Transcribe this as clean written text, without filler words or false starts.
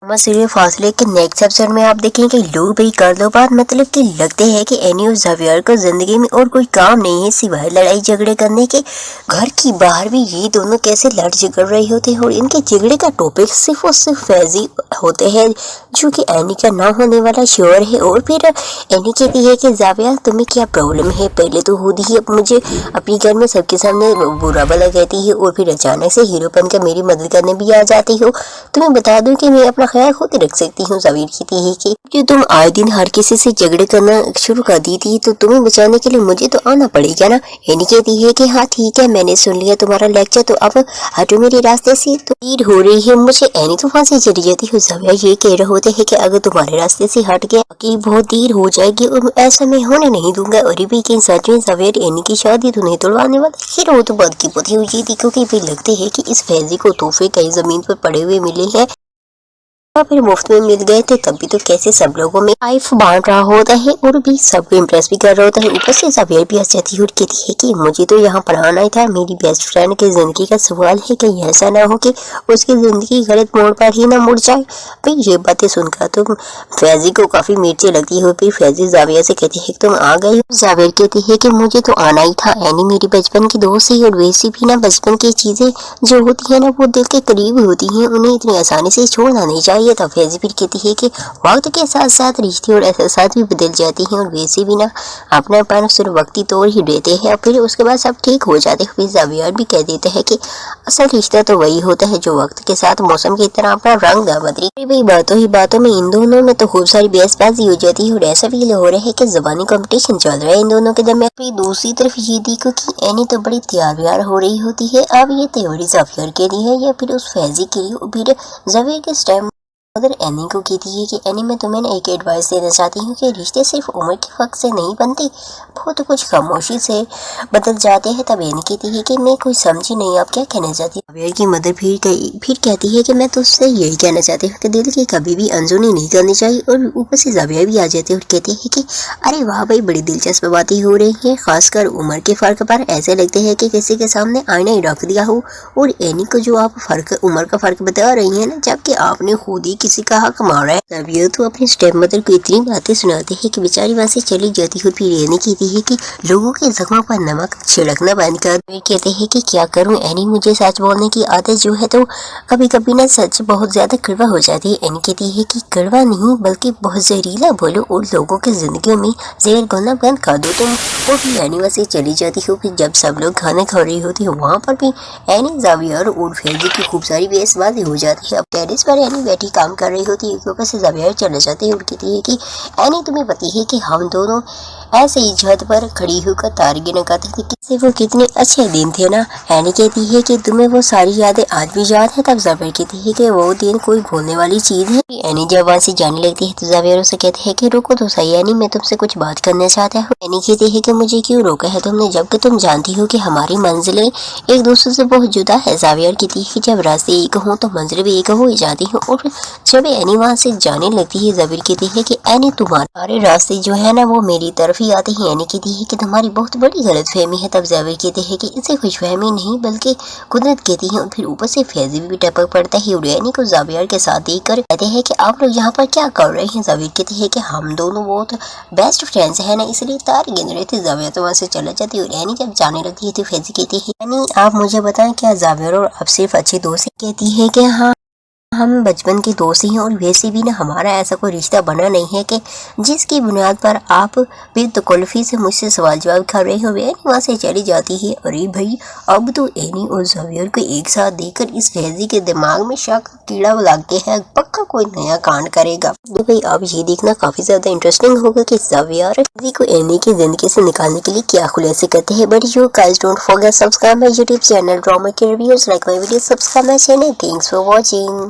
Serial फासले के next episode में आप देखेंगे लोग भाई कर लो बात, मतलब कि लगते हैं कि एनी और ज़ावियर को जिंदगी में और कोई काम नहीं है सिवाय लड़ाई झगड़े करने के। घर की बाहर भी ये दोनों कैसे लड़ झगड़ रहे होते हैं और इनके झगड़े का टॉपिक सिर्फ और सिर्फ फैजी होते हैं जो कि एनी का ना होने वाला शोर है। और फिर एनी कहती है कि ज़ावियर तुम्हें क्या प्रॉब्लम है, पहले तो खुद ही मुझे अपने घर में सबके सामने बुरा भला कहती है और फिर अचानक से हीरोपन का मेरी मदद करने भी आ जाती हो। तुम्हें बता दूं कि मैं अपना ख्याल खुद रख सकती हूँ। ज़ाविर कहती है कि तुम आए दिन हर किसी से झगड़े करना शुरू कर दी थी तो तुम्हें बचाने के लिए मुझे तो आना पड़ेगा ना। एनी कहती है कि हाँ ठीक है, मैंने सुन लिया तुम्हारा लेक्चर, तो अब हटो मेरे रास्ते से, तो देर हो रही है मुझे। एनी तो वहां से चली जाती है। ज़ाविर ये कह रहे होते हैं कि अगर तुम्हारे रास्ते से हट गया कि बहुत देर हो जाएगी और ऐसा मैं होने नहीं दूंगा। और भी कि सच में ज़ाविर एनी की शादी तो नहीं तोड़वाने वाला। फिर वो तो बद की पुती हुई थी क्योंकि भी लगते है कि इस फैजी को तोहफे कई जमीन पर पड़े हुए मिले हैं, फिर मुफ्त में मिल गए थे, तभी तो कैसे सब लोगों में लाइफ बांट रहा होता है और भी सबको इम्प्रेस भी कर रहा होता है। ऊपर से ज़ाविर भी हंस जाती है और कहती है कि मुझे तो यहाँ पढ़ाना ही था, मेरी बेस्ट फ्रेंड की जिंदगी का सवाल है, कहीं ऐसा ना हो कि उसकी जिंदगी गलत मोड़ पर ही ना मुड़ जाए। भाई ये बातें सुनकर तो फैजी को काफी मिर्ची लगती है। फिर फैजी ज़ाविर से कहती है तुम आ गई हो। ज़ाविर कहती है कि मुझे तो आना ही था, एनी मेरी बचपन की दोस्त है और वैसे भी ना बचपन की चीजें जो होती है ना वो दिल के करीब होती है, उन्हें इतनी आसानी से छोड़ना नहीं चाहिए। तो फैजी फिर कहती है कि वक्त के साथ साथ रिश्ते और एहसास भी बदल जाती हैं और वैसे भी ना अपनापन सिर्फ वक्ती तौर ही देते हैं, फिर उसके बाद सब ठीक हो जाते हैं। फिर ज़ाविर भी कह देते हैं कि असल रिश्ता तो वही होता है जो वक्त के साथ मौसम की तरह अपना रंग बदले। भाई बातों ही बातों में इन दोनों में तो खूब सारी बहसबाजी हो जाती है और ऐसा फील हो रहा है कि ज़बानी कंपटीशन चल रहा है इन दोनों के दरमियान। फिर दूसरी तरफ ये देखो कि एनी तो बड़ी तैयार व्यार हो रही होती है। अब ये त्योरी ज़ाविर के लिए है या फिर उस फैजी के लिए। फिर ज़ाविर के स्टेम अगर एनी को कहती है कि एनी मैं तुम्हें एक एडवाइस देना चाहती हूँ कि रिश्ते सिर्फ उम्र के फर्क से नहीं बनते, बहुत कुछ खामोशी से बदल जाते हैं। तब एनी कहती है कि मैं कोई समझी नहीं आप क्या कहना चाहती हैं। ज़ाविर की मदर फिर कहती है कि मैं तो उससे यही कहना चाहती हूँ कि दिल की कभी भी अनसुनी नहीं करनी चाहिए। और ऊपर से ज़ाविर भी आ जाते हैं और कहते हैं कि अरे वाह भाई बड़ी दिलचस्प बातें हो रही हैं, खासकर उम्र के फ़र्क पर ऐसे लगते हैं कि किसी के सामने आईना ही रख दिया हो। और एनी को जो आप उम्र का फ़र्क बता रही हैं ना, जबकि आपने खुद ही किसी का हक मारा है। ज़ाविर तो अपनी स्टेप मदर को इतनी बातें सुनाते हैं कि बेचारी वहां से चली जाती है। फिर एनी कहती है कि लोगों के जख्मों पर नमक छिड़कना बंद कर। कहते हैं कि क्या करूं एनी, मुझे सच बोलने की आदत जो है तो कभी कभी ना सच बहुत ज्यादा कड़वा हो जाती है। एनी कहती है कि कड़वा नहीं बल्कि बहुत जहरीला बोलो और लोगों की जिंदगी में जहर घोलना बंद कर दो तुम। और फिर एनी वहां से चली जाती है। फिर जब सब लोग खाना खा रही होती है वहाँ पर भी एनी ज़ाविर और फैजी की खूब सारी बहसबाजी हो जाती है। अब टेरेस पर एनी बैठी काम कर रही होती है क्योंकि से ज़ाविर चले जाते हैं और कहती है कि एनी तुम्हें पता है कि हम दोनों ऐसे ही छत पर खड़ी होकर तारीखें न करते थे, किससे वो कितने अच्छे दिन थे ना। एनी कहती है कि तुम्हें वो सारी यादें आज भी याद है। तब ज़ाविर कहती है कि वो दिन कोई भूलने वाली चीज है। एनी जब वहाँ से जाने लगती है तो ज़ाविर उसे कहते हैं कि रुको तो सही एनी, मैं तुमसे कुछ बात करना चाहता हूँ। एनी कहती है कि मुझे क्यों रोका है तुमने, जबकि तुम जानती हो कि हमारी मंजिलें एक दूसरे से बहुत जुदा है। ज़ाविर कहती है कि जब रास्ते एक हों तो मंजिलें भी एक हो ही जाती हैं। और जब एनी वहाँ से जाने लगती है ज़ाविर कहती है कि एनी तुम्हारे रास्ते जो है ना वो मेरी तरफ ही आते हैं। एनी कहती है कि तुम्हारी बहुत बड़ी गलतफहमी है। तब ज़ाविर कहते हैं कि इसे खुशफहमी नहीं बल्कि कुदरत कहती है। और फिर ऊपर से फैजी भी टपक पड़ता है और एनी को ज़ाविर के साथ देखकर कहते हैं कि आप लोग यहाँ पर क्या कर रहे हैं। ज़ाविर कहते हैं कि हम दोनों बहुत बेस्ट फ्रेंड्स हैं ना, इसलिए तार गिन रहे थे। ज़ाविर तो वहाँ से चला जाती है और एनी जब जाने लगती है तो फैजी कहती है एनी आप मुझे बताएं क्या ज़ाविर और आप सिर्फ अच्छे दोस्त। कहती है कि हाँ हम बचपन के दोस्त ही हैं और वैसे भी ना हमारा ऐसा कोई रिश्ता बना नहीं है कि जिसकी बुनियाद पर आप बेतकल्लुफ़ी से मुझसे सवाल जवाब कर रहे हो। एनी वहाँ से चली जाती है। अरे भाई अब तो एनी और ज़ाविर को एक साथ देखकर इस फैजी के दिमाग में शक कीड़ा लग गया है, पक्का कोई नया कांड करेगा। तो भाई अब ये देखना काफी ज्यादा इंटरेस्टिंग होगा कि ज़ाविर फैजी को एनी की जिंदगी से निकालने के लिए क्या खुलासे करते हैं। But you guys don't forget subscribe my YouTube channel drama के reviews, like my video, subscribe my channel. Thanks for watching.